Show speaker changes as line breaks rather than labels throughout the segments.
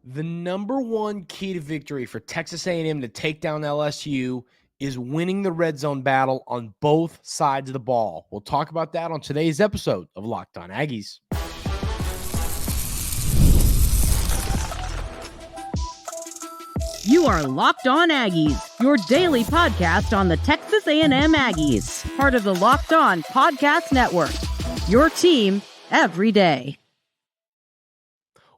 The number one key to victory for Texas A&M to take down LSU is winning the red zone battle on both sides of the ball. We'll talk about that on today's episode of Locked On Aggies.
You are Locked On Aggies, your daily podcast on the Texas A&M Aggies, part of the Locked On Podcast Network, your team every day.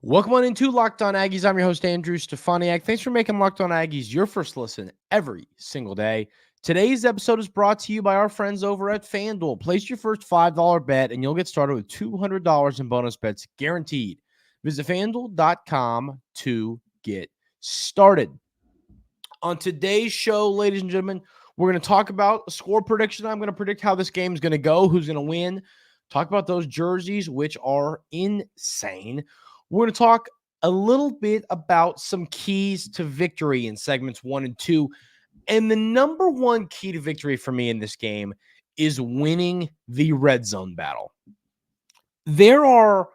Welcome on into Locked On Aggies. I'm your host, Andrew Stefaniak. Thanks for making Locked On Aggies your first listen every single day. Today's episode is brought to you by our friends over at FanDuel. Place your first $5 bet, and you'll get started with $200 in bonus bets guaranteed. Visit FanDuel.com to get started. On today's show, ladies and gentlemen, we're going to talk about a score prediction. I'm going to predict how this game is going to go, who's going to win. Talk about those jerseys, which are insane. We're going to talk a little bit about some keys to victory in segments 1 and 2. And the number one key to victory for me in this game is winning the red zone battle. There are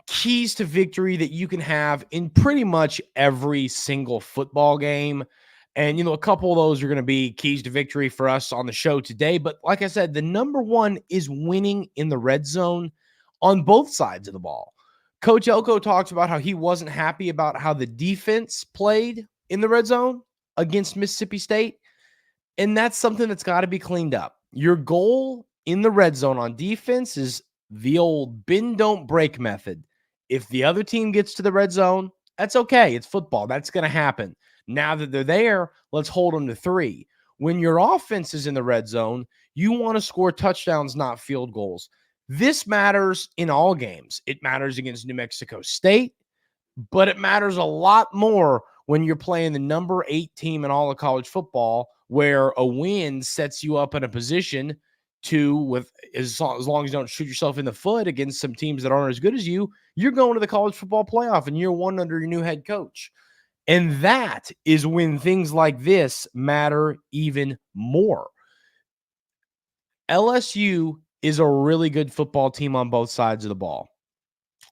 keys to victory that you can have in pretty much every single football game. And, a couple of those are going to be keys to victory for us on the show today. But like I said, the number one is winning in the red zone on both sides of the ball. Coach Elko talks about how he wasn't happy about how the defense played in the red zone against Mississippi State. And that's something that's got to be cleaned up. Your goal in the red zone on defense is the old bend, don't break method. If the other team gets to the red zone, that's okay. It's football. That's going to happen. Now that they're there, let's hold them to 3. When your offense is in the red zone, you want to score touchdowns, not field goals. This matters in all games. It matters against New Mexico State, but it matters a lot more when you're playing the number 8 team in all of college football, where a win sets you up in a position to, with as long as you don't shoot yourself in the foot against some teams that aren't as good as you, you're going to the college football playoff in year 1 under your new head coach. And that is when things like this matter even more. LSU is a really good football team on both sides of the ball.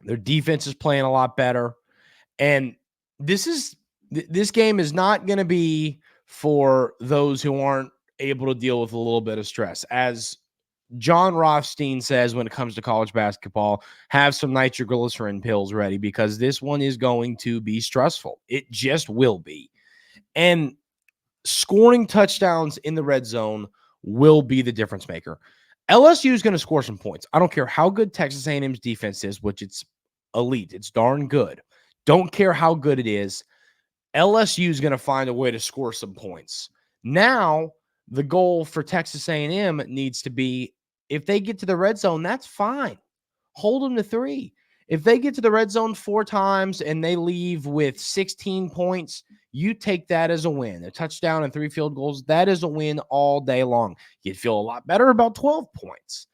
Their defense is playing a lot better. And this game is not going to be for those who aren't able to deal with a little bit of stress. As John Rothstein says when it comes to college basketball, have some nitroglycerin pills ready because this one is going to be stressful. It just will be. And scoring touchdowns in the red zone will be the difference maker. LSU is going to score some points. I don't care how good Texas A&M's defense is, which it's elite. It's darn good. Don't care how good it is. LSU is going to find a way to score some points. Now, the goal for Texas A&M needs to be, if they get to the red zone, that's fine. Hold them to 3. If they get to the red zone 4 times and they leave with 16 points, you take that as a win. A touchdown and 3 field goals, that is a win all day long. You'd feel a lot better about 12 points.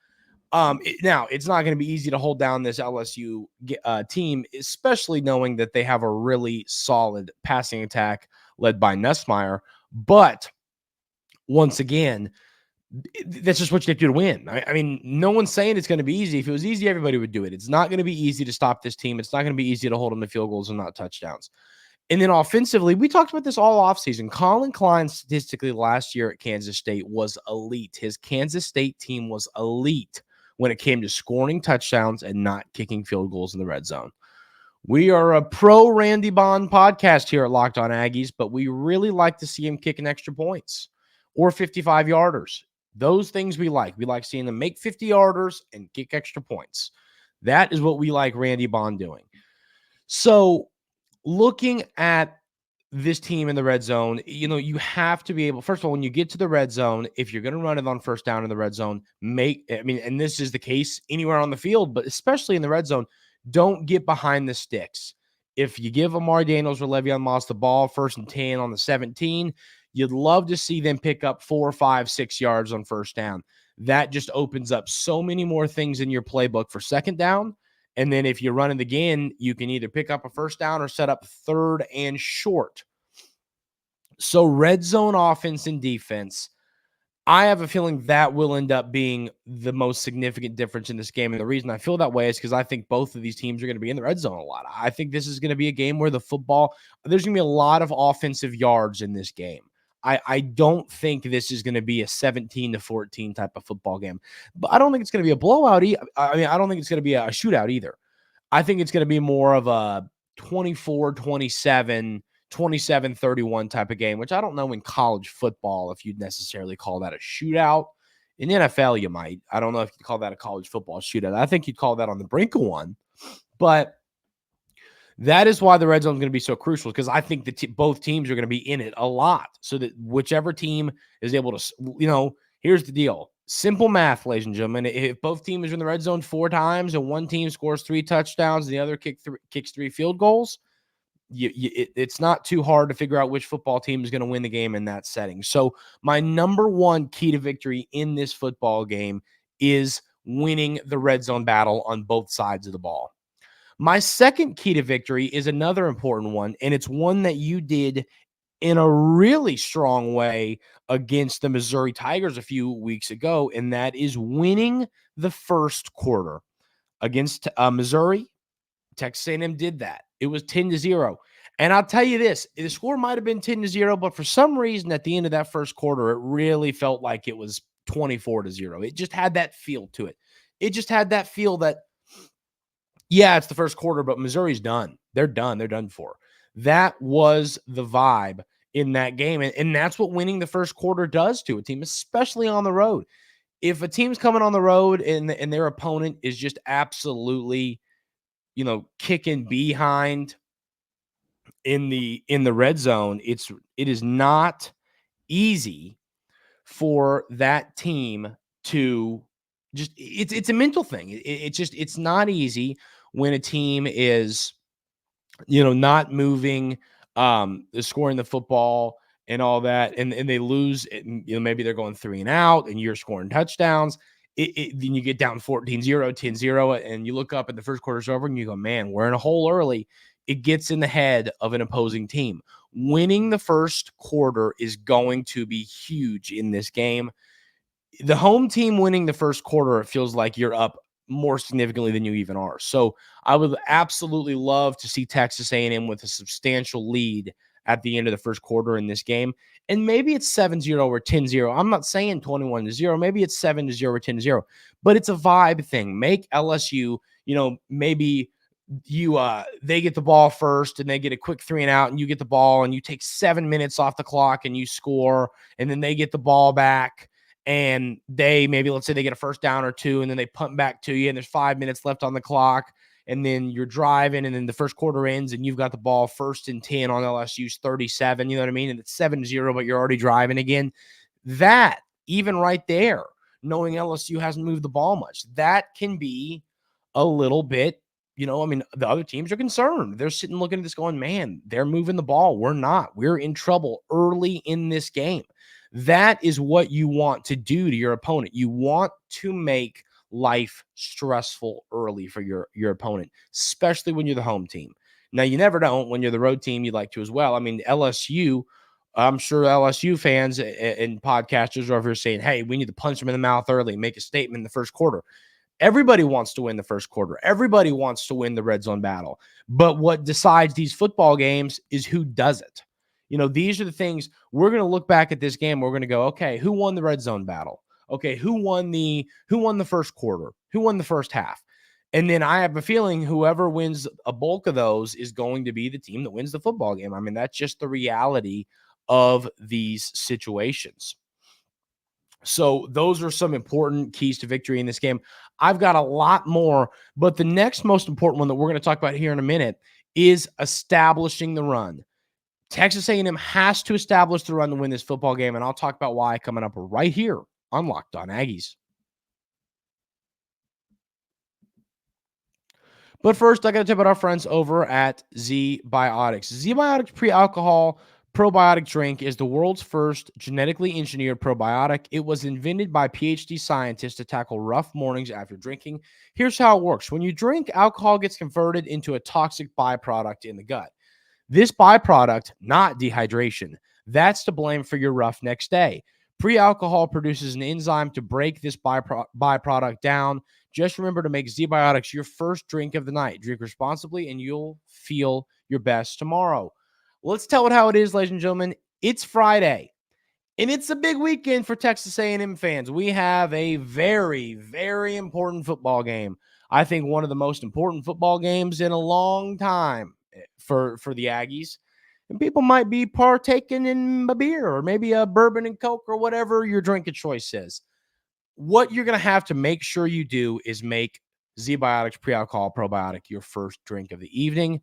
Now, it's not going to be easy to hold down this LSU team, especially knowing that they have a really solid passing attack led by Nussmeier. But once again, that's just what you have to do to win. I mean, no one's saying it's going to be easy. If it was easy, everybody would do it. It's not going to be easy to stop this team. It's not going to be easy to hold them to field goals and not touchdowns. And then offensively, we talked about this all offseason. Colin Klein statistically last year at Kansas State was elite. His Kansas State team was elite when it came to scoring touchdowns and not kicking field goals in the red zone. We are a pro Randy Bond podcast here at Locked On Aggies, but we really like to see him kicking extra points or 55-yarders. Those things we like. We like seeing them make 50-yarders and kick extra points. That is what we like Randy Bond doing. So looking at this team in the red zone, you have to be able, first of all, when you get to the red zone, if you're going to run it on first down in the red zone, and this is the case anywhere on the field, but especially in the red zone, don't get behind the sticks. If you give Amari Daniels or Le'Veon Moss the ball, 1st and 10 on the 17, you'd love to see them pick up 4, 5, 6 yards on first down. That just opens up so many more things in your playbook for second down. And then if you run it again, you can either pick up a first down or set up 3rd and short. So red zone offense and defense, I have a feeling that will end up being the most significant difference in this game. And the reason I feel that way is because I think both of these teams are going to be in the red zone a lot. I think this is going to be a game where there's going to be a lot of offensive yards in this game. I don't think this is going to be a 17-14 type of football game, but I don't think it's going to be a blowout. I don't think it's going to be a shootout either. I think it's going to be more of a 24-27, 27-31 type of game, which I don't know in college football if you'd necessarily call that a shootout. In NFL, you might. I don't know if you'd call that a college football shootout. I think you'd call that on the brink of one. But that is why the red zone is going to be so crucial, because I think that both teams are going to be in it a lot, so that whichever team is able to, here's the deal. Simple math, ladies and gentlemen. If both teams are in the red zone 4 times and one team scores 3 touchdowns and the other kicks 3 field goals, it's not too hard to figure out which football team is going to win the game in that setting. So my number one key to victory in this football game is winning the red zone battle on both sides of the ball. My second key to victory is another important one, and it's one that you did in a really strong way against the Missouri Tigers a few weeks ago, and that is winning the first quarter. Against Missouri, Texas A&M did that. It was 10-0. And I'll tell you this, the score might have been 10-0, but for some reason at the end of that first quarter, it really felt like it was 24-0. It just had that feel to it. It just had that feel that, yeah, it's the first quarter, but Missouri's done. They're done. They're done for. That was the vibe in that game. And that's what winning the first quarter does to a team, especially on the road. If a team's coming on the road and their opponent is just absolutely, kicking behind in the red zone, it is not easy for that team to just, it's a mental thing. It's not easy when a team is, not moving, scoring the football and all that, and they lose, maybe they're going 3 and out and you're scoring touchdowns. Then you get down 14-0, 10-0, and you look up and the first quarter's over and you go, man, we're in a hole early. It gets in the head of an opposing team. Winning the first quarter is going to be huge in this game. The home team winning the first quarter, it feels like you're up more significantly than you even are. So I would absolutely love to see Texas A&M with a substantial lead at the end of the first quarter in this game. And maybe it's 7-0 or 10-0. I'm not saying 21-0. Maybe it's 7-0 or 10-0. But it's a vibe thing. Make LSU, maybe they get the ball first and they get a quick 3 and out, and you get the ball and you take 7 minutes off the clock and you score, and then they get the ball back. And let's say they get a first down or 2, and then they punt back to you, and there's 5 minutes left on the clock, and then you're driving, and then the first quarter ends, and you've got the ball 1st and 10 on LSU's 37, you know what I mean? And it's 7-0, but you're already driving again. That, even right there, knowing LSU hasn't moved the ball much, that can be a little bit, the other teams are concerned. They're sitting looking at this going, man, they're moving the ball. We're not. We're in trouble early in this game. That is what you want to do to your opponent. You want to make life stressful early for your opponent, especially when you're the home team. Now, you never know when you're the road team, you'd like to as well. I mean, LSU, I'm sure LSU fans and podcasters are over here saying, hey, we need to punch them in the mouth early and make a statement in the first quarter. Everybody wants to win the first quarter. Everybody wants to win the red zone battle. But what decides these football games is who does it. These are the things we're going to look back at this game. We're going to go, okay, who won the red zone battle? Okay, who won the first quarter? Who won the first half? And then I have a feeling whoever wins a bulk of those is going to be the team that wins the football game. I mean, that's just the reality of these situations. So those are some important keys to victory in this game. I've got a lot more, but the next most important one that we're going to talk about here in a minute is establishing the run. Texas A&M has to establish the run to win this football game, and I'll talk about why coming up right here on Locked On Aggies. But first, I got to tell you about our friends over at Z-Biotics. Z-Biotics pre-alcohol probiotic drink is the world's first genetically engineered probiotic. It was invented by PhD scientists to tackle rough mornings after drinking. Here's how it works. When you drink, alcohol gets converted into a toxic byproduct in the gut. This byproduct, not dehydration, that's to blame for your rough next day. Pre-alcohol produces an enzyme to break this byproduct down. Just remember to make Z-Biotics your first drink of the night. Drink responsibly, and you'll feel your best tomorrow. Let's tell it how it is, ladies and gentlemen. It's Friday, and it's a big weekend for Texas A&M fans. We have a very, very important football game. I think one of the most important football games in a long time for the Aggies. And people might be partaking in a beer or maybe a bourbon and Coke or whatever your drink of choice is. What you're going to have to make sure you do is make Z-Biotics Pre-Alcohol Probiotic your first drink of the evening.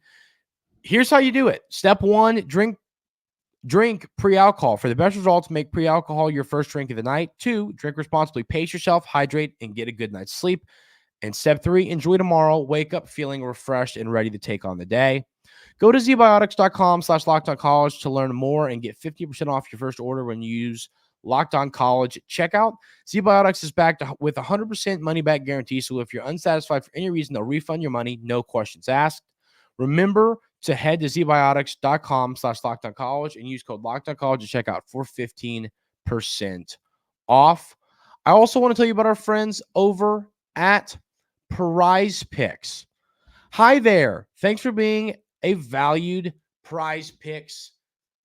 Here's how you do it. Step 1, drink pre-alcohol. For the best results, make pre-alcohol your first drink of the night. 2, drink responsibly. Pace yourself, hydrate, and get a good night's sleep. And step 3, enjoy tomorrow. Wake up feeling refreshed and ready to take on the day. Go to zbiotics.com/LockedOnCollege to learn more and get 50% off your first order when you use Locked On College at checkout. Z-Biotics is backed with 100% money-back guarantee, so if you're unsatisfied for any reason, they'll refund your money, no questions asked. Remember to head to zbiotics.com/LockedOnCollege and use code LockedOnCollege to checkout for 15% off. I also want to tell you about our friends over at Prize Picks. Hi there. Thanks for being a valued Prize Picks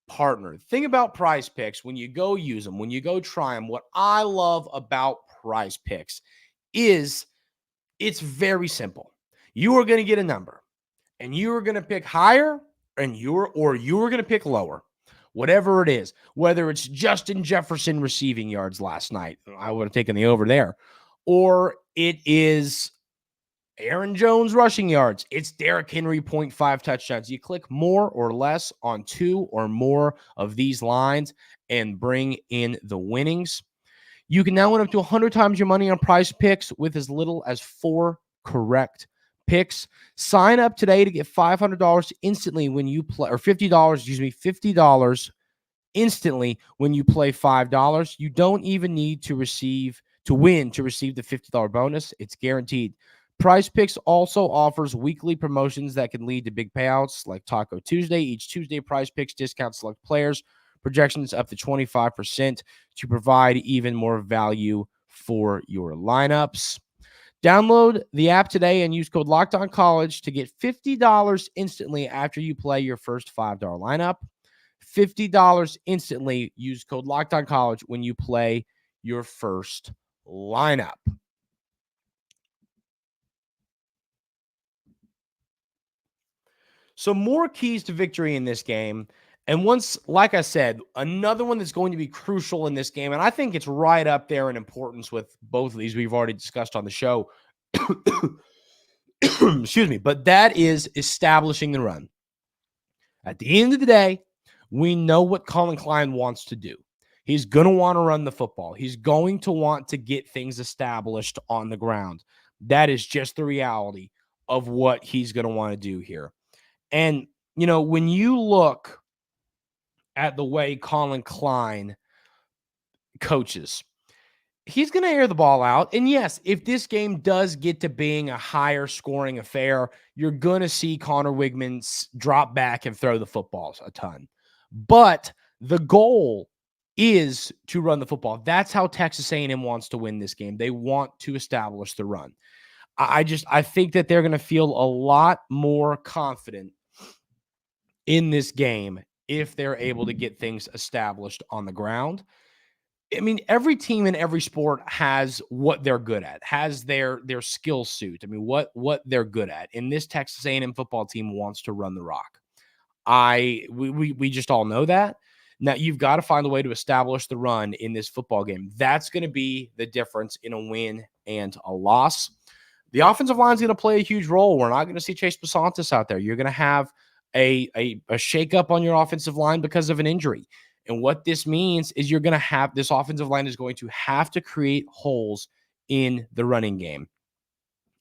partner. The thing about Prize Picks, when you go use them, when you go try them, what I love about Prize Picks is it's very simple. You are going to get a number, and you are going to pick higher, and you are going to pick lower, whatever it is. Whether it's Justin Jefferson receiving yards last night, I would have taken the over there, or it is Aaron Jones rushing yards. It's Derrick Henry 0.5 touchdowns. You click more or less on 2 or more of these lines and bring in the winnings. You can now win up to 100 times your money on Prize Picks with as little as 4 correct picks. Sign up today to get $500 instantly when you play, or $50 instantly when you play $5. You don't even need to win to receive the $50 bonus. It's guaranteed. Prize Picks also offers weekly promotions that can lead to big payouts like Taco Tuesday. Each Tuesday, Prize Picks discounts select players, projections up to 25% to provide even more value for your lineups. Download the app today and use code LockedOnCollege to get $50 instantly after you play your first $5 lineup. $50 instantly. Use code LockedOnCollege when you play your first lineup. So more keys to victory in this game. And once, like I said, another one that's going to be crucial in this game, and I think it's right up there in importance with both of these we've already discussed on the show. Excuse me. But that is establishing the run. At the end of the day, we know what Colin Klein wants to do. He's going to want to run the football. He's going to want to get things established on the ground. That is just the reality of what he's going to want to do here. And, you know, when you look at the way Colin Klein coaches, he's going to air the ball out. And yes, if this game does get to being a higher scoring affair, you're going to see Connor Wigman drop back and throw the footballs a ton. But the goal is to run the football. That's how Texas A&M wants to win this game. They want to establish the run. I think that they're going to feel a lot more confident in this game if they're able to get things established on the ground. I mean, every team in every sport has what they're good at, has their skill suit. I mean, what they're good at. And this Texas A&M football team wants to run the rock. We just all know that. Now, you've got to find a way to establish the run in this football game. That's going to be the difference in a win and a loss. The offensive line is going to play a huge role. We're not going to see Chase Basantis out there. You're going to have a shakeup on your offensive line because of an injury. And what this means is you're going to have this offensive line is going to have to create holes in the running game.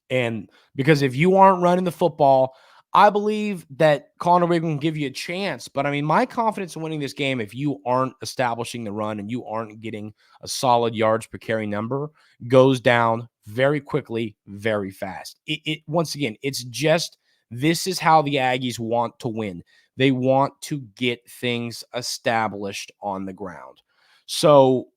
And because if you aren't running the football, I believe that Connor Wigman can give you a chance. But I mean, my confidence in winning this game, if you aren't establishing the run and you aren't getting a solid yards per carry number, goes down very quickly, very fast. Once again, it's just, this is how the Aggies want to win. They want to get things established on the ground. So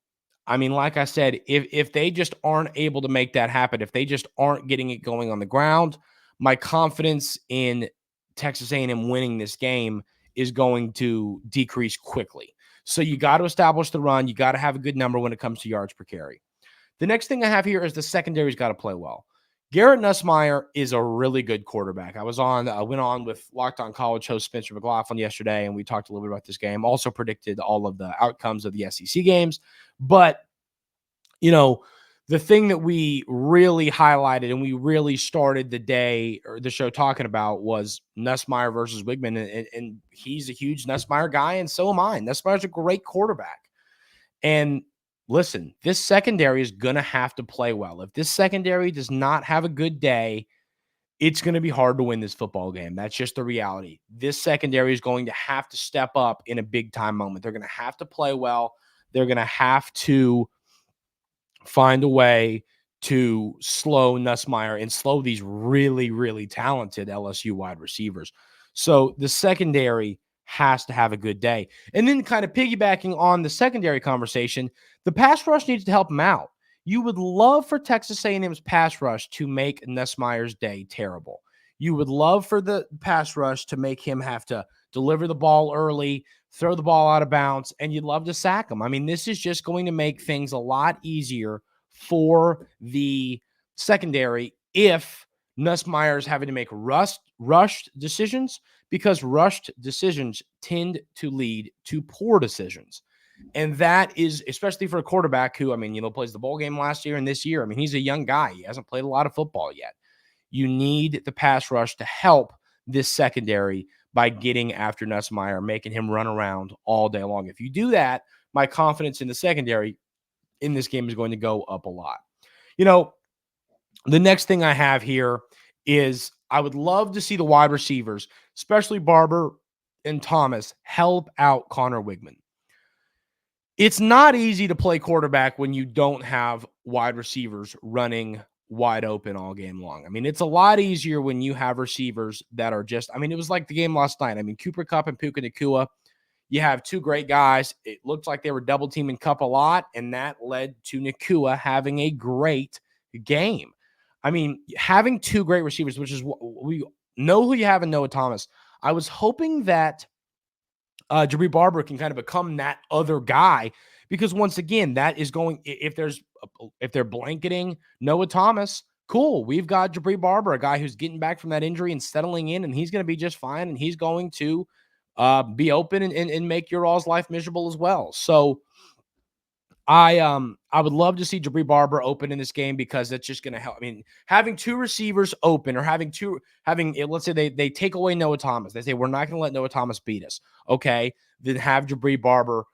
I mean, like I said, if they just aren't able to make that happen, if they just aren't getting it going on the ground, my confidence in Texas A&M winning this game is going to decrease quickly. So you got to establish the run. You got to have a good number when it comes to yards per carry. The next thing I have here is the secondary's got to play well. Garrett Nussmeier is a really good quarterback. I went on with Locked On College host Spencer McLaughlin yesterday, and we talked a little bit about this game. Also predicted all of the outcomes of the SEC games. But, the thing that we really highlighted and we really started the day or the show talking about was Nussmeier versus Wigman. And he's a huge Nussmeier guy, and so am I. Nussmeier's a great quarterback. And listen, this secondary is going to have to play well. If this secondary does not have a good day, it's going to be hard to win this football game. That's just the reality. This secondary is going to have to step up in a big time moment. They're going to have to play well. They're going to have to find a way to slow Nussmeier and slow these really, really talented LSU wide receivers. So the secondary has to have a good day. And then kind of piggybacking on the secondary conversation, the pass rush needs to help him out. You would love for Texas A&M's pass rush to make Nussmeier's day terrible. You would love for the pass rush to make him have to deliver the ball early, throw the ball out of bounds, and you'd love to sack him. I mean, this is just going to make things a lot easier for the secondary if Nussmeier is having to make rushed decisions, because rushed decisions tend to lead to poor decisions. And that is, especially for a quarterback who, plays the bowl game last year and this year. I mean, he's a young guy. He hasn't played a lot of football yet. You need the pass rush to help this secondary by getting after Nussmeier, making him run around all day long. If you do that, my confidence in the secondary in this game is going to go up a lot. The next thing I have here is I would love to see the wide receivers, especially Barber and Thomas, help out Connor Wigman. It's not easy to play quarterback when you don't have wide receivers running wide open all game long. I mean, it's a lot easier when you have receivers that are just, it was like the game last night. Cooper Kupp and Puka Nacua, you have two great guys. It looked like they were double teaming Kupp a lot, and that led to Nacua having a great game. Having two great receivers, which is what we know who you have in Noah Thomas. I was hoping that Jabri Barber can kind of become that other guy, because once again, that is going, if they're blanketing Noah Thomas, cool. We've got Jabri Barber, a guy who's getting back from that injury and settling in, and he's going to be just fine, and he's going to be open and make your all's life miserable as well. So I would love to see Jabri Barber open in this game, because that's just going to help. Having two receivers open, or let's say they take away Noah Thomas. They say, we're not going to let Noah Thomas beat us. Okay, then have Jabri Barber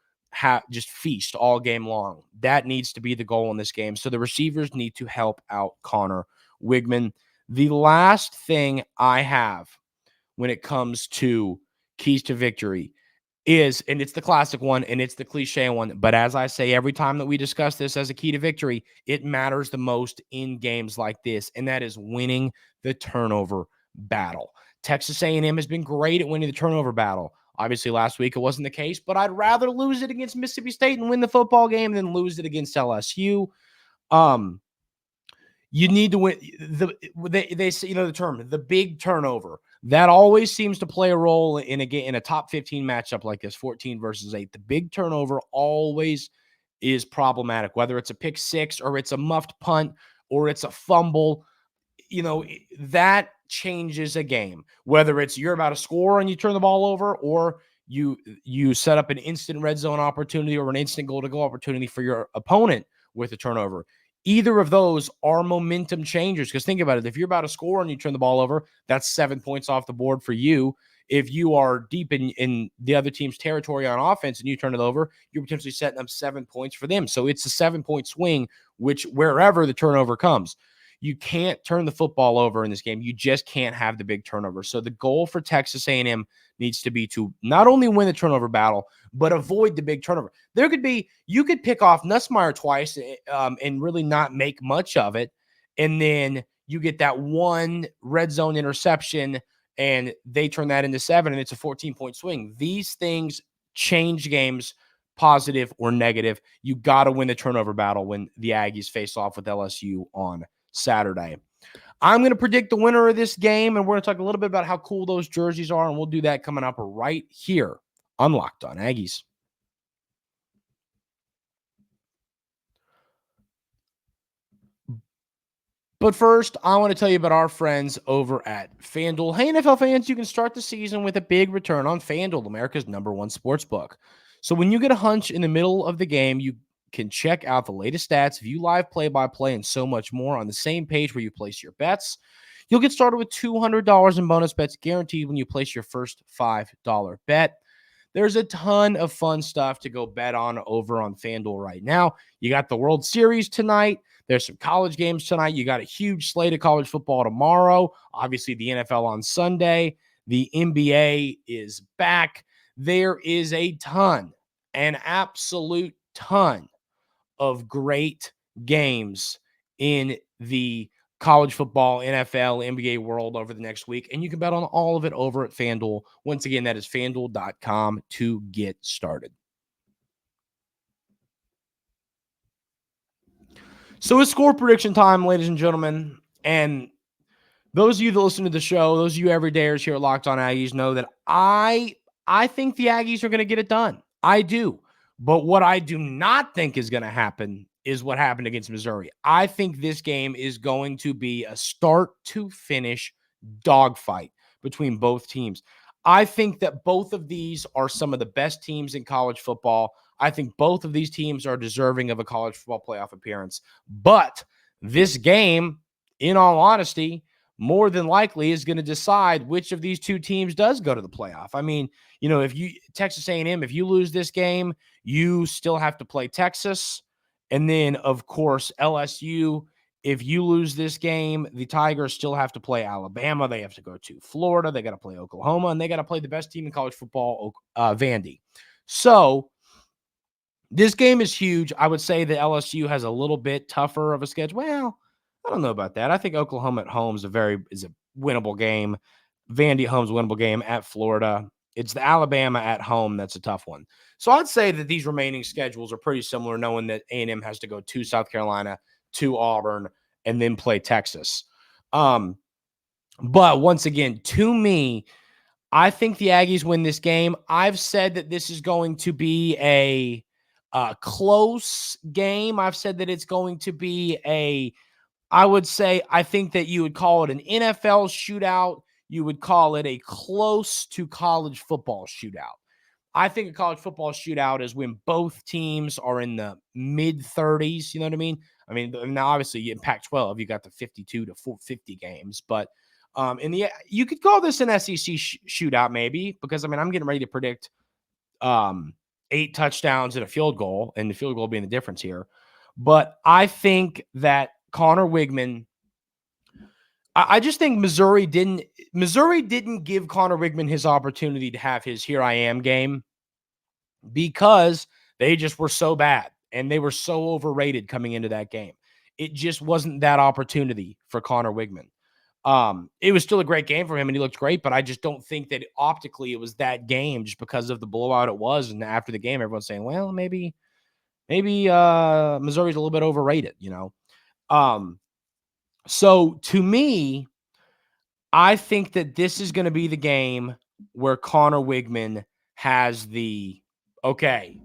just feast all game long. That needs to be the goal in this game. So the receivers need to help out Connor Wigman. The last thing I have when it comes to keys to victory is, and it's the classic one and it's the cliche one, but as I say every time that we discuss this as a key to victory, it matters the most in games like this, and that is winning the turnover battle. Texas A&M has been great at winning the turnover battle. Obviously, last week it wasn't the case, but I'd rather lose it against Mississippi State and win the football game than lose it against LSU. You need to win. They say, the term, the big turnover. That always seems to play a role in a top 15 matchup like this, 14 versus 8. The big turnover always is problematic, whether it's a pick six or it's a muffed punt or it's a fumble. That changes a game, whether it's you're about to score and you turn the ball over, or you set up an instant red zone opportunity or an instant goal to go opportunity for your opponent with a turnover. Either of those are momentum changers, because think about it. If you're about to score and you turn the ball over, that's 7 points off the board for you. If you are deep in the other team's territory on offense and you turn it over, you're potentially setting up 7 points for them. So it's a 7-point swing, wherever the turnover comes. You can't turn the football over in this game. You just can't have the big turnover. So the goal for Texas A&M needs to be to not only win the turnover battle, but avoid the big turnover. You could pick off Nussmeier twice and really not make much of it. And then you get that one red zone interception and they turn that into 7 and it's a 14-point swing. These things change games positive or negative. You got to win the turnover battle when the Aggies face off with LSU on Saturday. I'm going to predict the winner of this game, and we're going to talk a little bit about how cool those jerseys are, and we'll do that coming up right here on Locked On Aggies. But first, I want to tell you about our friends over at FanDuel. Hey, NFL fans, you can start the season with a big return on FanDuel, America's #1 sportsbook. So when you get a hunch in the middle of the game, you can check out the latest stats, view live play-by-play, and so much more on the same page where you place your bets. You'll get started with $200 in bonus bets guaranteed when you place your first $5 bet. There's a ton of fun stuff to go bet on over on FanDuel right now. You got the World Series tonight. There's some college games tonight. You got a huge slate of college football tomorrow. Obviously, the NFL on Sunday. The NBA is back. There is a ton, an absolute ton of great games in the college football, NFL, NBA world over the next week. And you can bet on all of it over at FanDuel. Once again, that is FanDuel.com to get started. So it's score prediction time, ladies and gentlemen. And those of you that listen to the show, those of you everydayers here at Locked On Aggies know that I think the Aggies are going to get it done. I do. But what I do not think is going to happen is what happened against Missouri. I think this game is going to be a start to finish dogfight between both teams. I think that both of these are some of the best teams in college football. I think both of these teams are deserving of a college football playoff appearance. But this game, in all honesty, more than likely is going to decide which of these two teams does go to the playoff. I mean, if you Texas A&M, if you lose this game, you still have to play Texas. And then, of course, LSU, if you lose this game, the Tigers still have to play Alabama. They have to go to Florida. They got to play Oklahoma, and they got to play the best team in college football, Vandy. So this game is huge. I would say that LSU has a little bit tougher of a schedule. Well, I don't know about that. I think Oklahoma at home is a winnable game. Vandy at home is a winnable game at Florida. It's the Alabama at home that's a tough one. So I'd say that these remaining schedules are pretty similar, knowing that A&M has to go to South Carolina, to Auburn, and then play Texas. But once again, to me, I think the Aggies win this game. I've said that this is going to be a close game. I've said that it's going to be I think that you would call it an NFL shootout. You would call it a close to college football shootout. I think a college football shootout is when both teams are in the mid-30s. You know what I mean? I mean, now obviously in Pac-12, you got the 52 to 50 games, but you could call this an SEC shootout maybe, because I'm getting ready to predict 8 touchdowns and a field goal, and the field goal being the difference here. But I think that Connor Wigman, I just think Missouri didn't give Connor Wigman his opportunity to have his here I am game, because they just were so bad and they were so overrated coming into that game. It just wasn't that opportunity for Connor Wigman. It was still a great game for him and he looked great, but I just don't think that optically it was that game just because of the blowout it was. And after the game, everyone's saying, well, maybe Missouri's a little bit overrated, So to me, I think that this is going to be the game where Connor Wigman has okay,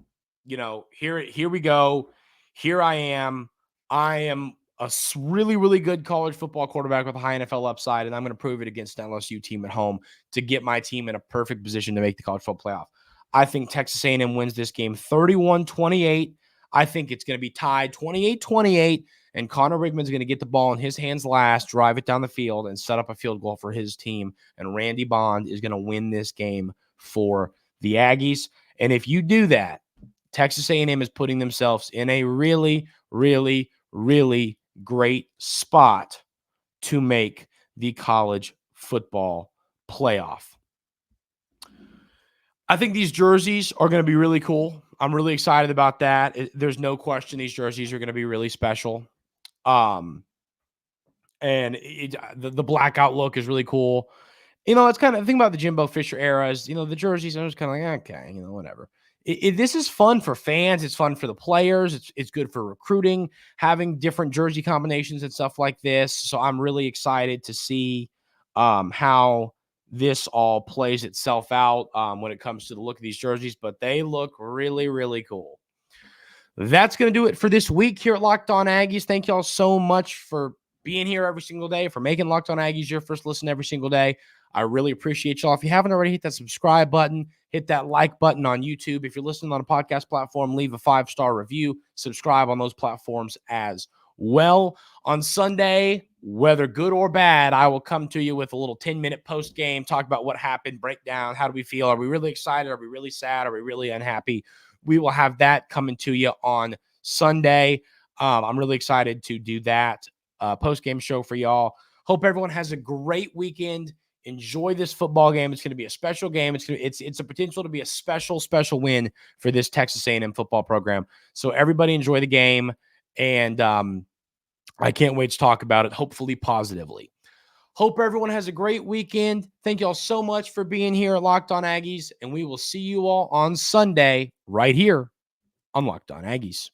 here we go. Here I am. I am a really, really good college football quarterback with a high NFL upside, and I'm going to prove it against an LSU team at home to get my team in a perfect position to make the college football playoff. I think Texas A&M wins this game 31-28. I think it's going to be tied 28-28, and Connor Wigman's going to get the ball in his hands last, drive it down the field, and set up a field goal for his team, and Randy Bond is going to win this game for the Aggies. And if you do that, Texas A&M is putting themselves in a really, really, really great spot to make the college football playoff. I think these jerseys are going to be really cool. I'm really excited about that. There's no question these jerseys are going to be really special. And the blackout look is really cool. It's kind of the thing about the Jimbo Fisher era is, the jerseys are just kind of like, okay, whatever. This is fun for fans. It's fun for the players. It's good for recruiting, having different jersey combinations and stuff like this. So I'm really excited to see how this all plays itself out when it comes to the look of these jerseys. But they look really, really cool. That's going to do it for this week here at Locked On Aggies. Thank y'all so much for being here every single day, for making Locked On Aggies your first listen every single day. I really appreciate y'all. If you haven't already, hit that subscribe button, hit that like button on YouTube. If you're listening on a podcast platform, leave a 5-star review, subscribe on those platforms as well. On Sunday, whether good or bad, I will come to you with a little 10-minute post game, talk about what happened, break down, how do we feel? Are we really excited? Are we really sad? Are we really unhappy? We will have that coming to you on Sunday. I'm really excited to do that post-game show for y'all. Hope everyone has a great weekend. Enjoy this football game. It's going to be a special game. It's a potential to be a special win for this Texas A&M football program. So everybody enjoy the game, and I can't wait to talk about it, hopefully positively. Hope everyone has a great weekend. Thank y'all so much for being here at Locked On Aggies, and we will see you all on Sunday right here on Locked On Aggies.